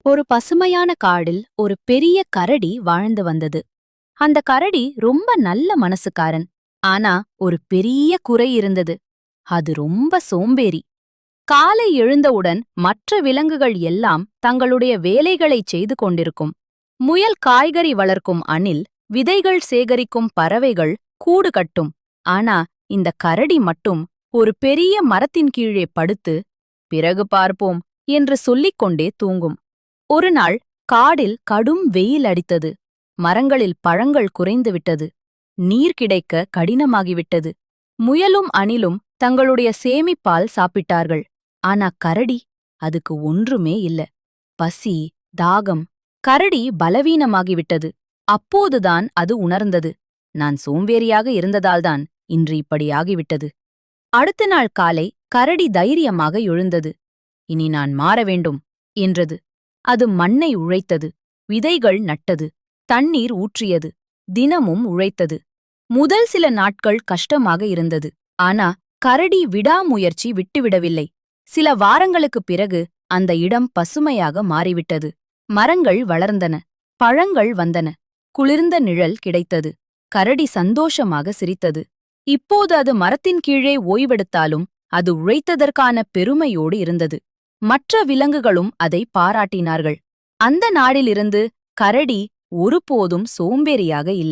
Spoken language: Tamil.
ஒரு பசுமையான காடில் ஒரு பெரிய கரடி வாழ்ந்து வந்தது. அந்த கரடி ரொம்ப நல்ல மனசுக்காரன். ஆனா ஒரு பெரிய குறை இருந்தது. அது ரொம்ப சோம்பேறி. காலை எழுந்தவுடன் மற்ற விலங்குகள் எல்லாம் தங்களுடைய வேலைகளைச் செய்து கொண்டிருக்கும். முயல் காய்கறி வளர்க்கும் அணில், விதைகள் சேகரிக்கும் பறவைகள் கூடு கட்டும். ஆனா இந்த கரடி மட்டும் ஒரு பெரிய மரத்தின் கீழே படுத்து, பிறகு பார்ப்போம் என்று சொல்லிக் கொண்டே தூங்கும். ஒரு நாள் காடில் கடும் வெயில் அடித்தது. மரங்களில் பழங்கள் குறைந்துவிட்டது. நீர் கிடைக்க கடினமாகிவிட்டது. முயலும் அணிலும் தங்களுடைய சேமிப்பால் சாப்பிட்டார்கள். ஆனா கரடி, அதுக்கு ஒன்றுமே இல்ல. பசி, தாகம். கரடி பலவீனமாகிவிட்டது. அப்போதுதான் அது உணர்ந்தது. நான் சோம்பேறியாக இருந்ததால்தான் இன்று இப்படியாகிவிட்டது. அடுத்த நாள் காலை கரடி தைரியமாக எழுந்தது. இனி நான் மாற வேண்டும் என்றது. அது மண்ணை உழைத்தது, விதைகள் நட்டது, தண்ணீர் ஊற்றியது, தினமும் உழைத்தது. முதல் சில நாட்கள் கஷ்டமாக இருந்தது. ஆனா கரடி விடாமுயற்சி விட்டுவிடவில்லை. சில வாரங்களுக்குப் பிறகு அந்த இடம் பசுமையாக மாறிவிட்டது. மரங்கள் வளர்ந்தன, பழங்கள் வந்தன, குளிர்ந்த நிழல் கிடைத்தது. கரடி சந்தோஷமாக சிரித்தது. இப்போது அது மரத்தின் கீழே ஓய்வெடுத்தாலும் அது உழைத்ததற்கான பெருமையோடு இருந்தது. மற்ற விலங்குகளும் அதை பாராட்டினார்கள். அந்த நாளிலிருந்து கரடி ஒருபோதும் சோம்பேறியாக இல்லை.